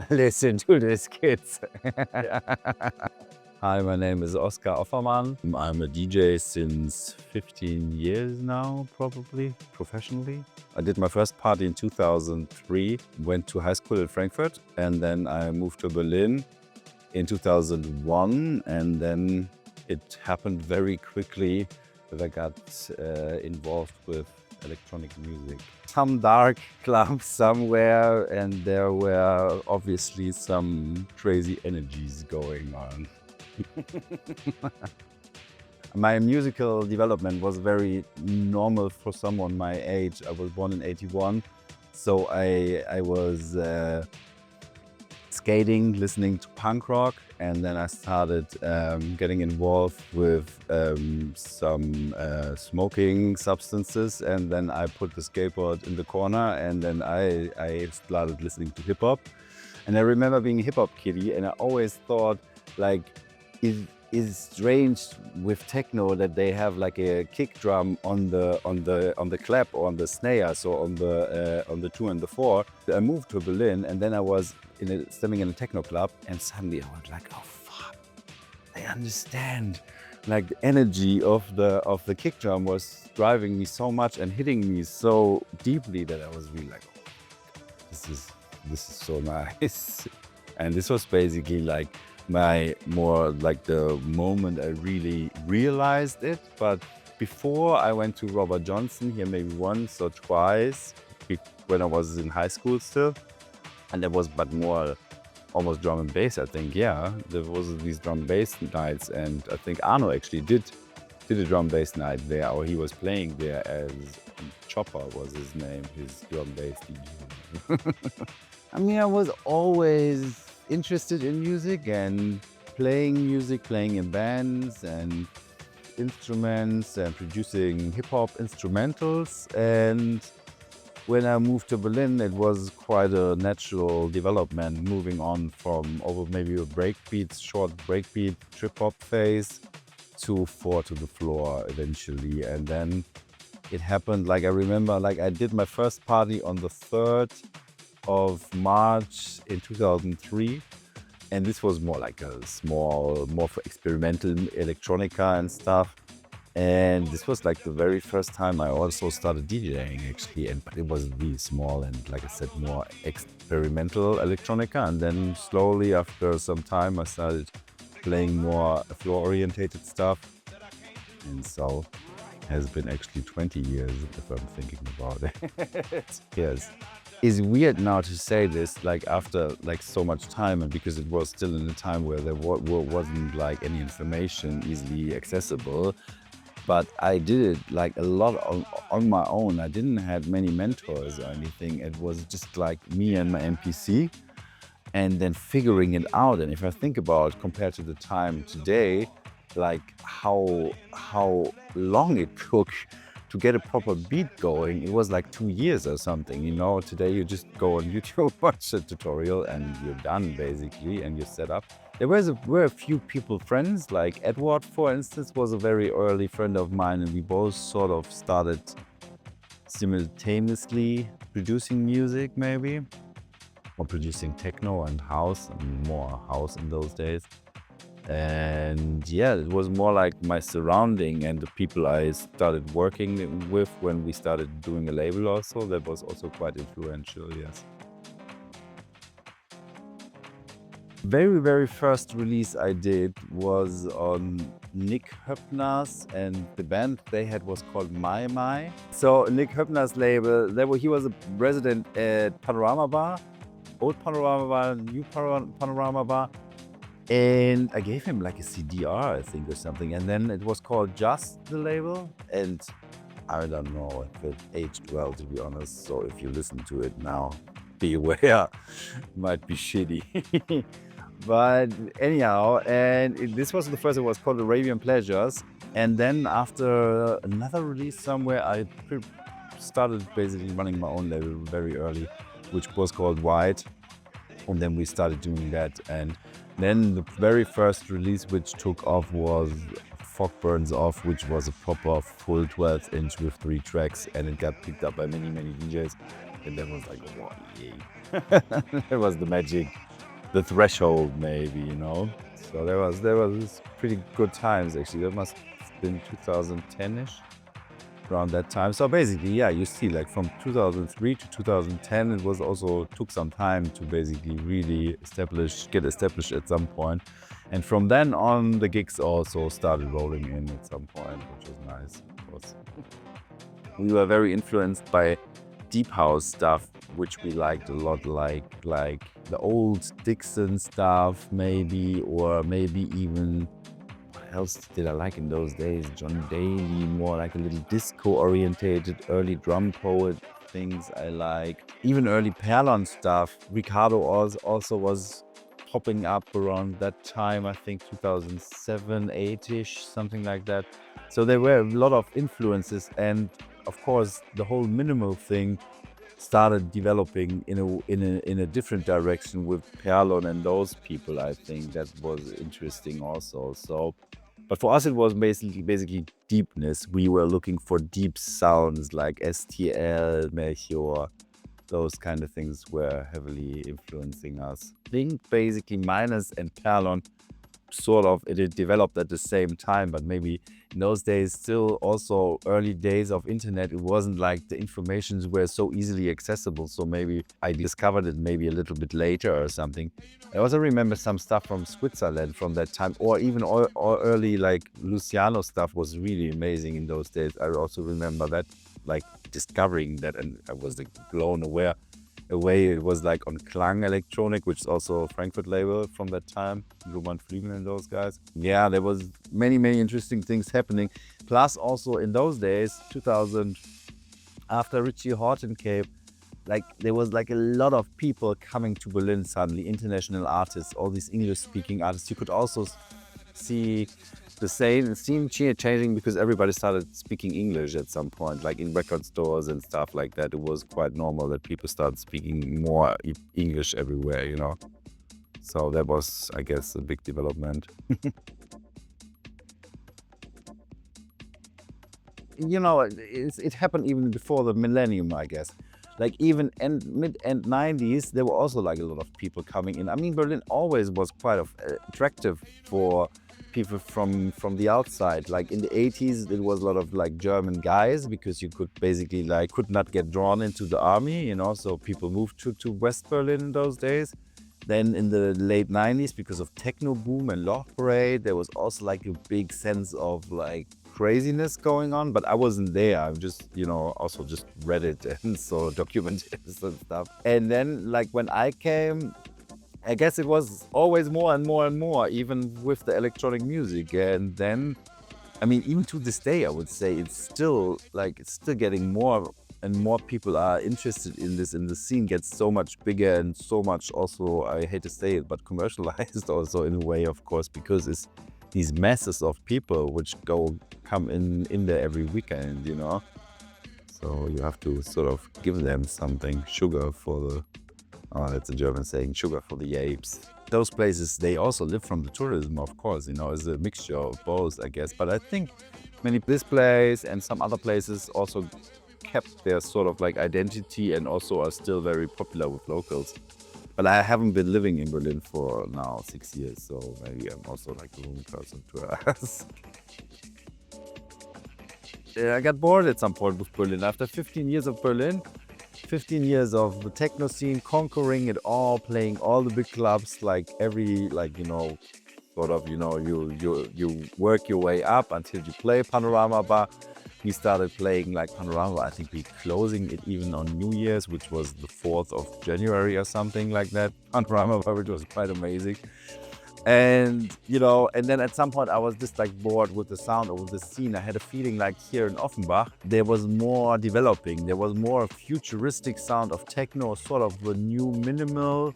Listen to these kids. Hi, my name is Oskar Offerman. I'm a DJ since 15 years now, probably, professionally. I did my first party in 2003, went to high school in Frankfurt, and then I moved to Berlin in 2001, and then it happened very quickly that I got involved with electronic music. Some dark club somewhere, and there were obviously some crazy energies going on. My musical development was very normal for someone my age. I was born in '81, so I was skating, listening to punk rock, and then I started getting involved with some smoking substances, and then I put the skateboard in the corner, and then I started listening to hip hop. And I remember being a hip hop kiddie, and I always thought, like, is strange with techno that they have like a kick drum on the clap or on the snare, so on the 2 and the 4. I moved to Berlin, and then I was stemming in a techno club, and suddenly I was like, oh fuck, I understand. Like the energy of the kick drum was driving me so much and hitting me so deeply that I was really like, oh, this is so nice. And this was basically like the moment I really realized it. But before, I went to Robert Johnson here maybe once or twice when I was in high school still. And there was but more almost drum and bass, I think. Yeah, there was these drum and bass nights, and I think Arno actually did a drum and bass night there, or he was playing there as Chopper was his name, his drum and bass DJ. I mean, I was always interested in music and playing music, playing in bands and instruments and producing hip-hop instrumentals. And when I moved to Berlin, it was quite a natural development, moving on from over maybe a breakbeat, short breakbeat trip-hop phase to 4 to the floor eventually. And then it happened, like I remember, like I did my first party on the 3rd of March in 2003. And this was more like a small, more for experimental electronica and stuff. And this was like the very first time I also started DJing actually, but it was really small and, like I said, more experimental electronica. And then slowly after some time I started playing more floor-orientated stuff. And so it has been actually 20 years if I'm thinking about it. Yes. It's weird now to say this, like after like so much time, and because it was still in a time where there wasn't like any information easily accessible. But I did it like a lot on my own. I didn't have many mentors or anything. It was just like me and my MPC, and then figuring it out. And if I think about compared to the time today, like how long it took to get a proper beat going, it was like 2 years or something, you know. Today you just go on YouTube, watch a tutorial, and you're done basically, and you're set up. There were a few people friends, like Edward, for instance, was a very early friend of mine, and we both sort of started simultaneously producing music maybe, or producing techno and house, and more house in those days. And yeah, it was more like my surrounding and the people I started working with when we started doing a label also. That was also quite influential, yes. Very, very first release I did was on Nick Höppner's, and the band they had was called My. So Nick Höppner's label, he was a resident at Panorama Bar, old Panorama Bar, new Panorama Bar. And I gave him like a CDR, I think, or something. And then it was called Just, the label. And I don't know if it aged well, to be honest. So if you listen to it now, be aware, it might be shitty. But anyhow, this was the first, it was called Arabian Pleasures. And then after another release somewhere, I started basically running my own label very early, which was called White. And then we started doing that. And then the very first release which took off was Fog Burns Off, which was a proper full 12-inch with 3 tracks, and it got picked up by many DJs. And that was like, wow, yay. That was the magic, the threshold maybe, you know. So there was pretty good times actually. That must have been 2010-ish, around that time. So basically, yeah, you see, like from 2003 to 2010, it was also took some time to basically really get established at some point. And from then on, the gigs also started rolling in at some point, which was nice, of course. We were very influenced by deep house stuff, which we liked a lot, like the old Dixon stuff maybe, or maybe even, what else did I like in those days? John Daly, more like a little disco-orientated early drum poet things I like. Even early Perlon stuff. Ricardo also was popping up around that time, I think 2007, 8-ish, something like that. So there were a lot of influences, and of course the whole minimal thing started developing in a different direction with Perlon and those people. I think that was interesting also. So, but for us it was basically deepness. We were looking for deep sounds like STL, Melchior. Those kind of things were heavily influencing us. I think basically Minus and Perlon sort of, it developed at the same time, but maybe in those days, still also early days of internet, it wasn't like the informations were so easily accessible. So maybe I discovered it maybe a little bit later or something. I also remember some stuff from Switzerland from that time, or even or early like Luciano stuff was really amazing in those days. I also remember that, like discovering that, and I was like blown away. It was like on Klang Electronic, which is also a Frankfurt label from that time, Roman Fliegen and those guys. Yeah, there was many interesting things happening. Plus also in those days, 2000, after Richie Horton came, like there was like a lot of people coming to Berlin suddenly, international artists, all these English-speaking artists. You could also see the same scene changing because everybody started speaking English at some point, like in record stores and stuff like that. It was quite normal that people started speaking more English everywhere, you know. So that was, I guess, a big development. You know, it happened even before the millennium, I guess. Like even mid 90s, there were also like a lot of people coming in. I mean, Berlin always was quite attractive for people from the outside. Like in the 80s, it was a lot of like German guys, because you could basically like could not get drawn into the army, you know. So people moved to West Berlin in those days. Then in the late 90s, because of techno boom and Love Parade, there was also like a big sense of like craziness going on, but I wasn't there. I just, you know, also just read it and saw documentaries and stuff. And then like when I came, I guess it was always more and more, even with the electronic music. And then, I mean, even to this day, I would say it's still getting more and more people are interested in this, and the scene gets so much bigger and so much also, I hate to say it, but commercialized also in a way, of course, because it's these masses of people which come in there every weekend, you know. So you have to sort of give them something, sugar for the, that's a German saying, sugar for the apes. Those places, they also live from the tourism, of course, you know, it's a mixture of both, I guess. But I think this place and some other places also kept their sort of like identity and also are still very popular with locals. But I haven't been living in Berlin for now 6 years, so maybe I'm also like the wrong person to ask. I got bored at some point with Berlin. After 15 years of Berlin, 15 years of the techno scene, conquering it all, playing all the big clubs, like every, like, you know, sort of, you know, you work your way up until you play Panorama Bar. We started playing like Panorama. I think we closing it even on New Year's, which was the 4th of January or something like that. Panorama Bar, which was quite amazing. And, you know, and then at some point I was just like bored with the sound or with the scene. I had a feeling like here in Offenbach, there was more developing. There was more futuristic sound of techno, sort of a new minimal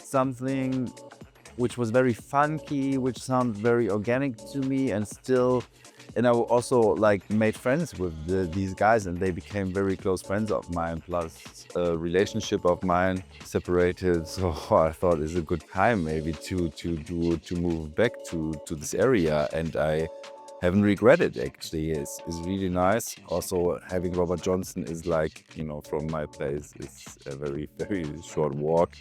something, which was very funky, which sounded very organic to me, and still. And I also like made friends with these guys, and they became very close friends of mine, plus a relationship of mine separated. So I thought it's a good time maybe to move back to this area. And I haven't regretted actually. Is really nice. Also having Robert Johnson is like, from my place is a very, very short walk.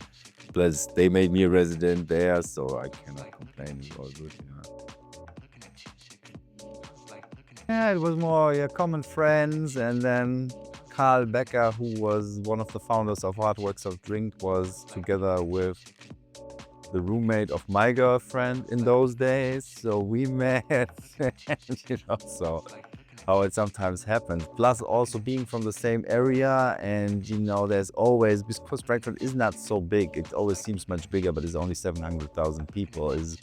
Plus they made me a resident there, so I cannot complain. It's all good, Yeah, it was more common friends, and then Karl Becker, who was one of the founders of Hard Works of Drink, was together with the roommate of my girlfriend in those days. So we met, so how it sometimes happens. Plus also being from the same area, and there's always, because Frankfurt is not so big, it always seems much bigger, but it's only 700,000 people, is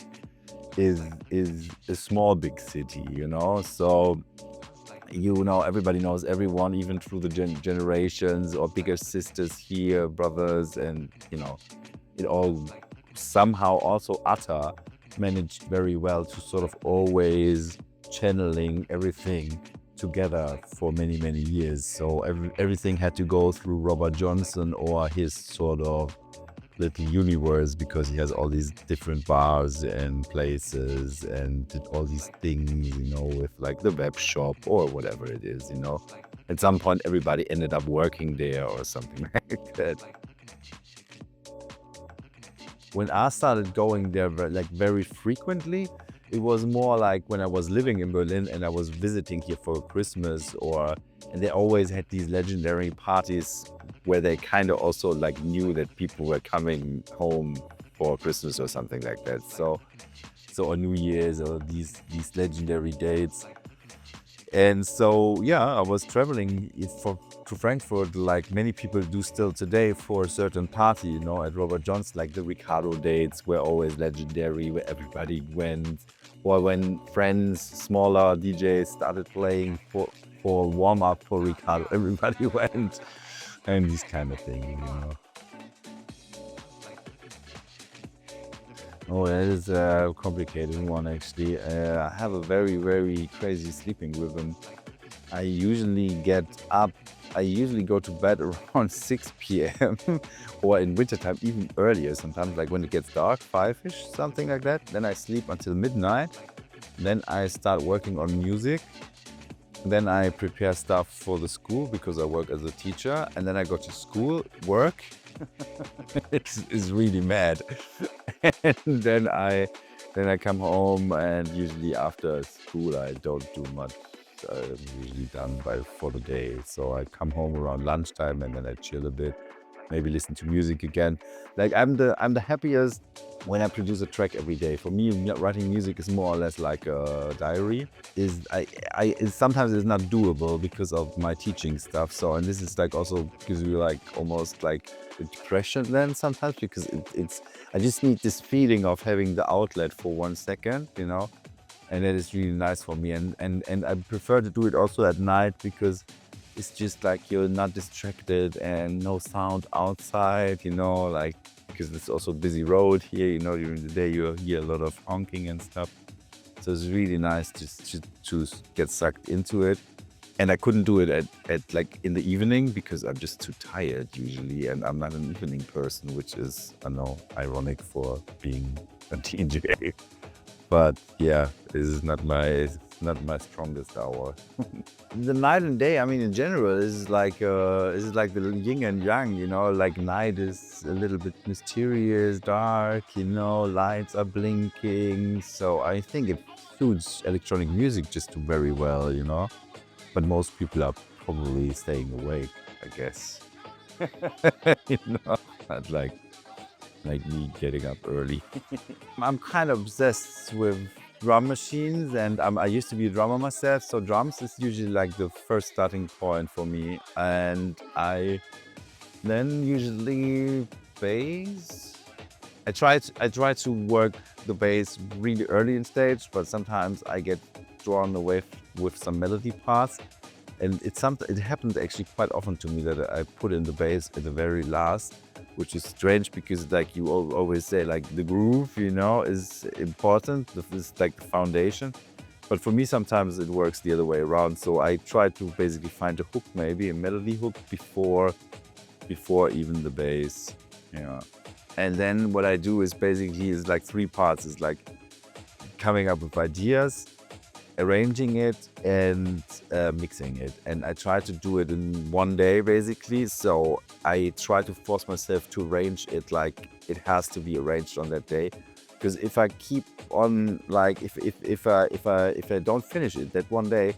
a small big city, so everybody knows everyone, even through the generations, or bigger sisters here, brothers, and it all somehow also Atta managed very well to sort of always channeling everything together for many, many years. So everything had to go through Robert Johnson or his sort of little universe, because he has all these different bars and places and did all these things, with like the web shop or whatever it is, At some point, everybody ended up working there or something like that. When I started going there very frequently, it was more like when I was living in Berlin and I was visiting here for Christmas, and they always had these legendary parties where they kind of also knew that people were coming home for Christmas or something like that. So on New Year's, or these legendary dates. And so, I was traveling to Frankfurt like many people do still today for a certain party, at Robert John's, like the Ricardo dates were always legendary, where everybody went. Or when friends, smaller DJs started playing for warm-up for Ricardo, everybody went, and these kind of things, Oh, that is a complicated one, actually. I have a very, very crazy sleeping rhythm. I usually go to bed around 6 p.m. or in wintertime even earlier sometimes, like when it gets dark, 5-ish, something like that. Then I sleep until midnight. Then I start working on music. Then I prepare stuff for the school, because I work as a teacher. And then I go to school, work. It's really mad. And then I come home, and usually after school I don't do much. I'm usually done for the day. So I come home around lunchtime, and then I chill a bit, maybe listen to music again. Like I'm the happiest when I produce a track every day. For me, writing music is more or less like a diary. Sometimes it's not doable because of my teaching stuff. So, and this is also gives you almost like a depression then sometimes, because I just need this feeling of having the outlet for 1 second, and that is really nice for me. And I prefer to do it also at night, because it's just you're not distracted and no sound outside, because it's also a busy road here, during the day you hear a lot of honking and stuff. So it's really nice just to get sucked into it. And I couldn't do it at in the evening, because I'm just too tired usually, and I'm not an evening person, which is, I know, ironic for being a DJ. But yeah, this is not my strongest hour. The night and day, I mean, in general, is like the yin and yang, night is a little bit mysterious, dark, lights are blinking. So I think it suits electronic music just very well, But most people are probably staying awake, I guess. Not like me getting up early. I'm kind of obsessed with drum machines, and I used to be a drummer myself, so drums is usually the first starting point for me. And then usually bass. I try to work the bass really early in stage, but sometimes I get drawn away with some melody parts. And it happens actually quite often to me that I put in the bass at the very last, which is strange, because you always say the groove, is important. This is the foundation. But for me, sometimes it works the other way around. So I try to basically find a hook, maybe a melody hook before even the bass. Yeah. And then what I do is basically 3 parts. It's coming up with ideas, arranging it and mixing it. And I try to do it in one day, basically. So I try to force myself to arrange it like it has to be arranged on that day. Because if I keep on, like, if I don't finish it that one day,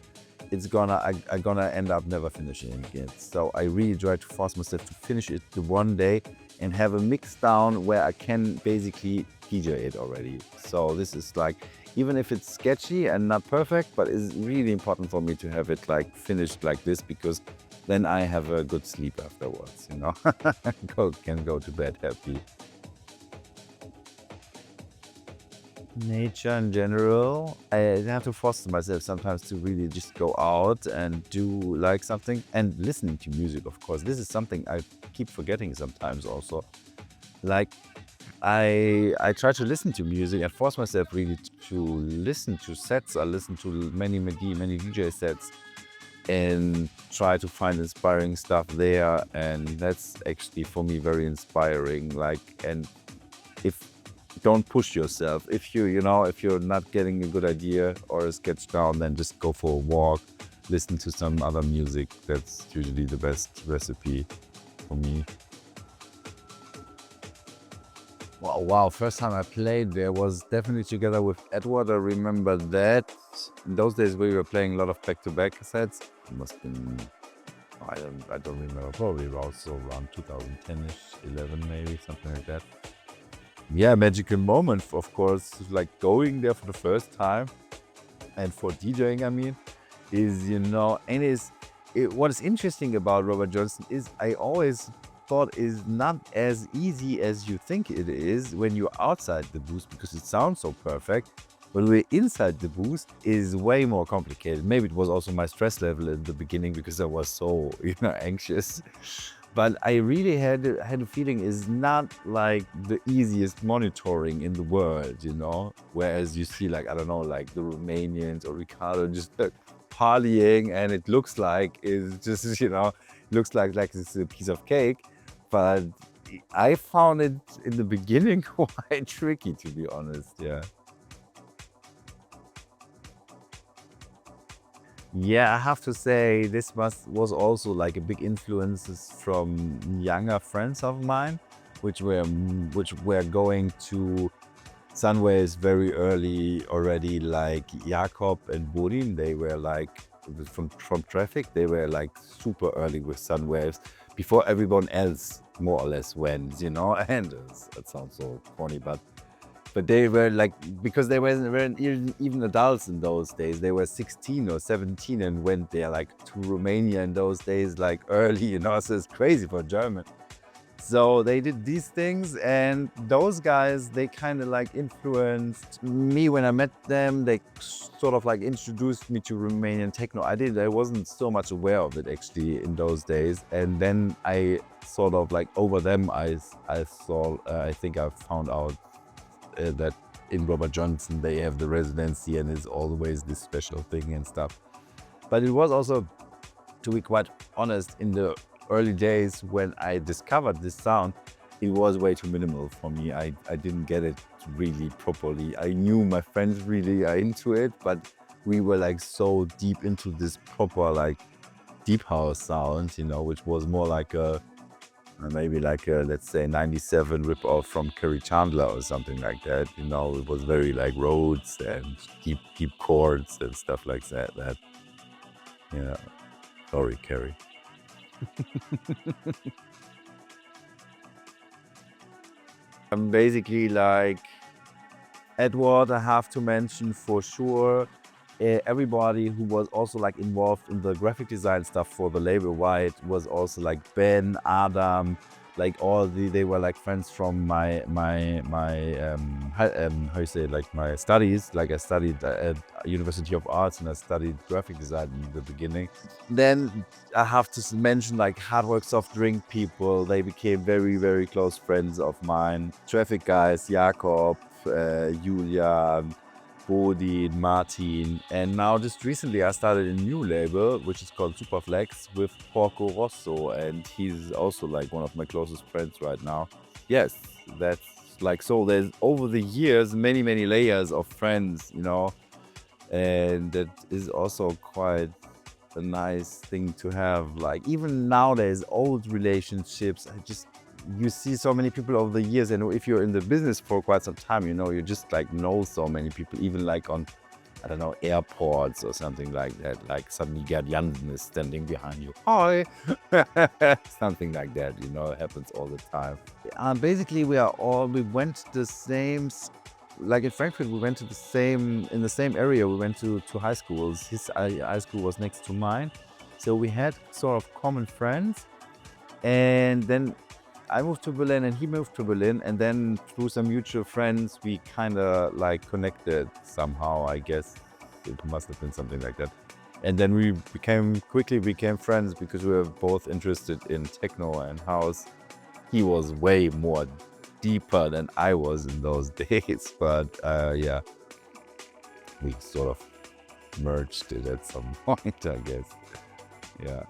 I'm gonna end up never finishing it. So I really try to force myself to finish it the one day and have a mix down where I can basically DJ it already. So this is like, even if it's sketchy and not perfect, but it's really important for me to have it like finished like this, because then I have a good sleep afterwards, you know. Can go to bed happy. Nature in general, I have to foster myself sometimes to really just go out and do like something, and listening to music, of course. This is something I keep forgetting sometimes also. Like, I try to listen to music and force myself really to listen to sets. I listen to many DJ sets and try to find inspiring stuff there, and that's actually for me very inspiring. Like, and if don't push yourself. If if you're not getting a good idea or a sketch down, then just go for a walk, listen to some other music. That's usually the best recipe for me. Wow, first time I played there was definitely together with Edward. I remember that. In those days we were playing a lot of back-to-back cassettes. It must have been, I don't remember, probably also around 2010-ish, 11 maybe, something like that. Yeah, magical moment, of course, like going there for the first time. And for DJing, I mean, is, what is interesting about Robert Johnson is I always thought is not as easy as you think it is when you're outside the booth, because it sounds so perfect. When we're inside the booth, is way more complicated. Maybe it was also my stress level in the beginning because I was so anxious. But I really had a feeling is not like the easiest monitoring in the world, Whereas you see, like, I don't know, like the Romanians or Ricardo just partying, and it looks like it's just, looks like it's a piece of cake. But I found it in the beginning quite tricky, to be honest. Yeah. Yeah, I have to say this was also like a big influences from younger friends of mine, which were going to Sunways very early already, like Jakob and Bodin. They were like from Traffic. They were like super early with Sunwaves before everyone else more or less went, And that sounds so corny, but they were like, because they weren't even adults in those days. They were 16 or 17 and went there like to Romania in those days, like early, So it's crazy for German. So they did these things, and those guys, they kind of like influenced me when I met them. They sort of like introduced me to Romanian techno. I wasn't so much aware of it actually in those days. And then I sort of like over them, I saw, I think I found out that in Robert Johnson they have the residency, and it's always this special thing and stuff. But it was also, to be quite honest, in the early days when I discovered this sound, it was way too minimal for me. I didn't get it really properly. I knew my friends really are into it, but we were like so deep into this proper like deep house sound, which was more like maybe like a, let's say, 97 rip-off from Kerry Chandler or something like that. It was very like Rhodes and deep chords and stuff like that. Yeah, sorry, Kerry. I'm basically like Edward, I have to mention for sure. Everybody who was also like involved in the graphic design stuff for the label White was also like Ben, Adam, like they were like friends from my how you say, like my studies. Like I studied at University of Arts, and I studied graphic design in the beginning. Then I have to mention like Hardwork Soft Drink people. They became very, very close friends of mine. Traffic guys, Jakob, Julia, Bodin, Martin, and now just recently I started a new label which is called Superflex with Porco Rosso, and he's also like one of my closest friends right now. Yes, that's like, so there's over the years many layers of friends, And that is also quite a nice thing to have. Like even nowadays, old relationships, you see so many people over the years, and if you're in the business for quite some time, you just like know so many people, even like on, I don't know, airports or something like that. Like suddenly Gerd Jansen is standing behind you. Hi! Something like that, it happens all the time. Basically, we went the same, like in Frankfurt, we went in the same area, we went to high schools. His high school was next to mine. So we had sort of common friends. And then I moved to Berlin and he moved to Berlin. And then through some mutual friends, we kind of like connected somehow, I guess. It must have been something like that. And then we quickly became friends because we were both interested in techno and house. He was way more deeper than I was in those days, but yeah, we sort of merged it at some point, I guess. Yeah.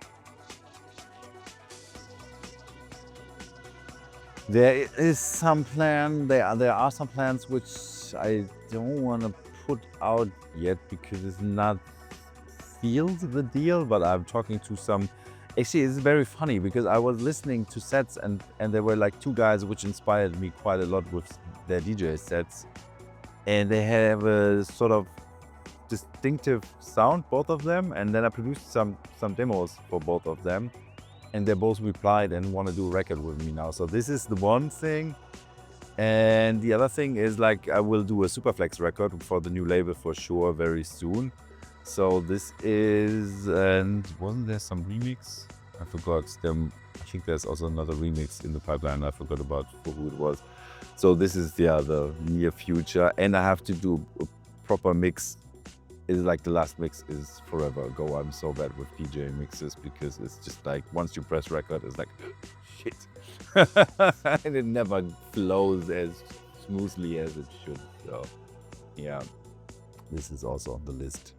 There is some plan. There are some plans which I don't want to put out yet because it's not sealed the deal. But I'm talking to some. Actually, it's very funny because I was listening to sets and there were like two guys which inspired me quite a lot with their DJ sets, and they have a sort of distinctive sound, both of them. And then I produced some demos for both of them. And they both replied and want to do a record with me now. So this is the one thing. And the other thing is like I will do a Superflex record for the new label for sure very soon. So this is, and wasn't there some remix? I forgot. I think there's also another remix in the pipeline. I forgot about who it was. So this is the near future. And I have to do a proper mix. Is like the last mix is forever ago. I'm so bad with DJ mixes because it's just like once you press record, it's like shit, and it never flows as smoothly as it should. So yeah, this is also on the list.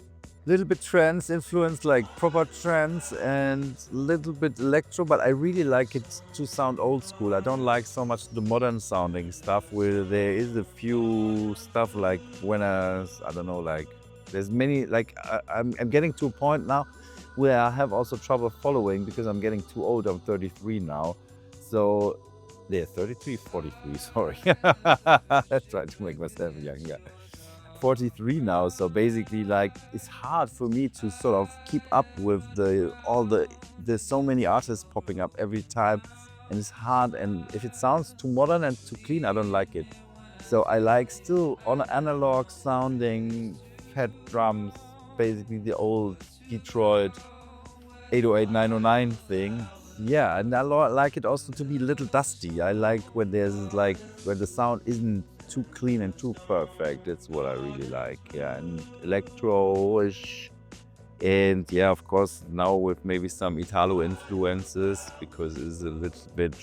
Little bit trance influence, like proper trance, and little bit electro, but I really like it to sound old school. I don't like so much the modern sounding stuff where there is a few stuff like when I don't know, like there's many, like I'm getting to a point now where I have also trouble following because I'm getting too old. I'm 33 now. So, yeah, 33, 43, sorry. Let's try to make myself younger. 43 now, so basically like it's hard for me to sort of keep up with there's so many artists popping up every time, and it's hard, and if it sounds too modern and too clean, I don't like it. So I like still on analog sounding fat drums, basically the old Detroit 808 909 thing. Yeah, and I like it also to be a little dusty. I like when when the sound isn't too clean and too perfect. That's what I really like. Yeah, and electro-ish. And yeah, of course, now with maybe some Italo influences because it's a little bit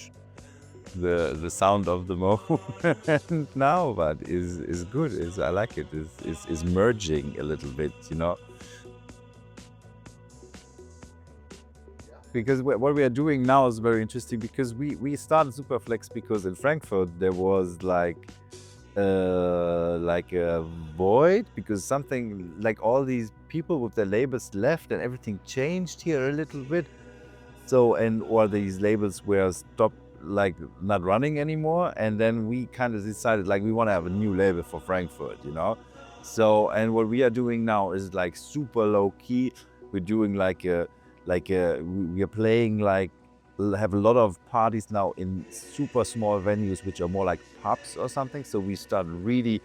the sound of the moment now, but is good. I like it. Is merging a little bit, Because what we are doing now is very interesting because we started Superflex because in Frankfurt there was like a void because something like all these people with their labels left and everything changed here a little bit. So, and or these labels were stopped, like not running anymore. And then we kind of decided like we want to have a new label for Frankfurt, So, and what we are doing now is like super low key. We're doing we are playing have a lot of parties now in super small venues, which are more like pubs or something. So we start really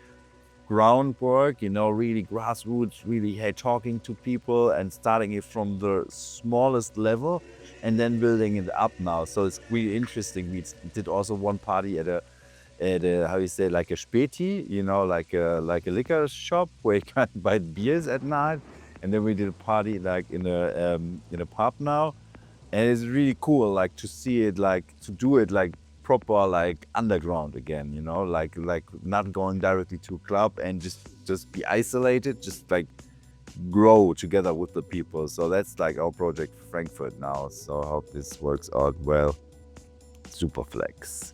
groundwork, really grassroots, really talking to people and starting it from the smallest level and then building it up now. So it's really interesting. We did also one party at a how you say, like a Späti, like a liquor shop where you can buy beers at night. And then we did a party like in a pub now. And it's really cool, like to see it, like to do it like proper, like underground again, like not going directly to a club and just be isolated, just like grow together with the people. So that's like our project for Frankfurt now. So I hope this works out well. Superflex.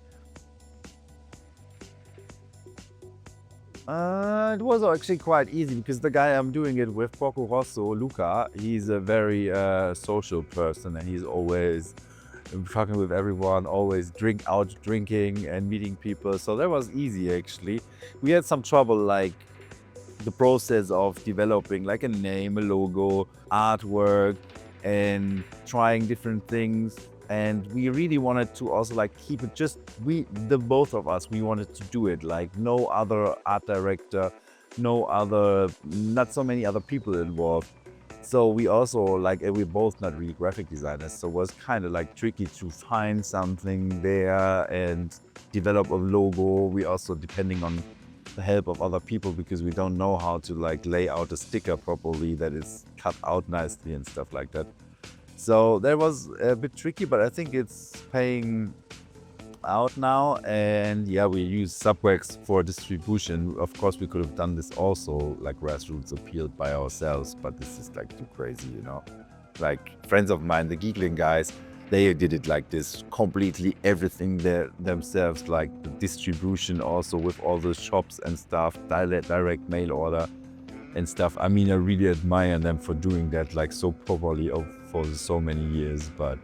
It was actually quite easy because the guy I'm doing it with, Poco Rosso, Luca, he's a very social person and he's always talking with everyone, always drinking and meeting people. So that was easy actually. We had some trouble like the process of developing like a name, a logo, artwork, and trying different things. And we really wanted to also like keep it just the both of us. We wanted to do it like no other art director, not so many other people involved. So we also like we're both not really graphic designers, so it was kind of like tricky to find something there and develop a logo. We also depending on the help of other people because we don't know how to like lay out a sticker properly that is cut out nicely and stuff like that. So that was a bit tricky, but I think it's paying out now. And yeah, we use Subwax for distribution. Of course, we could have done this also like grassroots appealed by ourselves, but this is like too crazy, you know. Like friends of mine, the Geekling guys, they did it like this, completely everything there themselves, like the distribution also with all the shops and stuff, direct mail order and stuff. I mean, I really admire them for doing that like so properly for so many years, but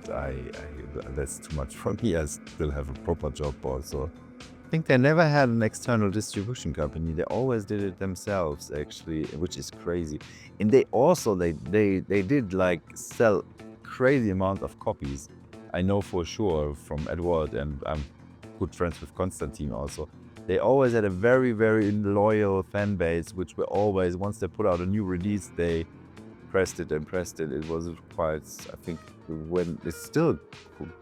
that's too much for me. I still have a proper job also. I think they never had an external distribution company. They always did it themselves, actually, which is crazy. And they also they did like sell crazy amount of copies. I know for sure from Edward, and I'm good friends with Konstantin also. They always had a very, very loyal fan base, which were always, once they put out a new release, they pressed it and pressed it. It was quite, I think, when it's still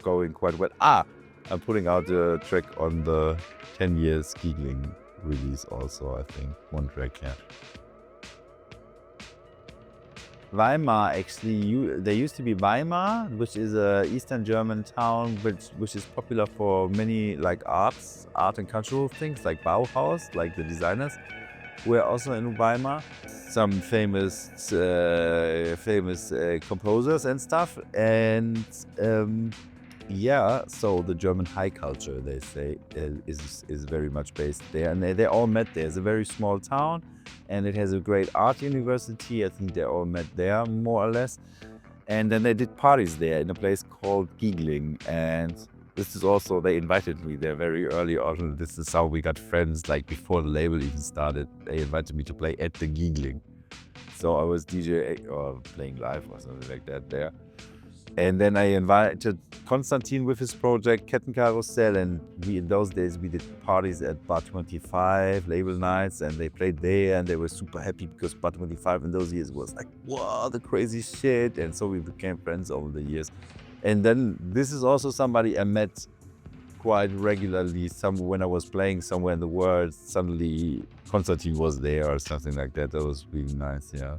going quite well. I'm putting out a track on the 10 years Giggling release also, I think. One track, yeah. Weimar, actually, there used to be Weimar, which is a Eastern German town, which is popular for many like art and cultural things, like Bauhaus, like the designers were also in Weimar. Some famous composers and stuff, and yeah, so the German high culture, they say, is very much based there, and they all met there. It's a very small town, and it has a great art university. I think they all met there more or less, and then they did parties there in a place called Giegling, and this is also, they invited me there very early on. This is how we got friends, like before the label even started. They invited me to play at the Giegling, so I was DJ or playing live or something like that there. And then I invited Konstantin with his project Kettenkarussell, and in those days we did parties at Bar 25, label nights, and they played there, and they were super happy because Bar 25 in those years was like, wow, the crazy shit. And so we became friends over the years. And then this is also somebody I met quite regularly. When I was playing somewhere in the world, suddenly Konstantin was there or something like that. That was really nice, yeah.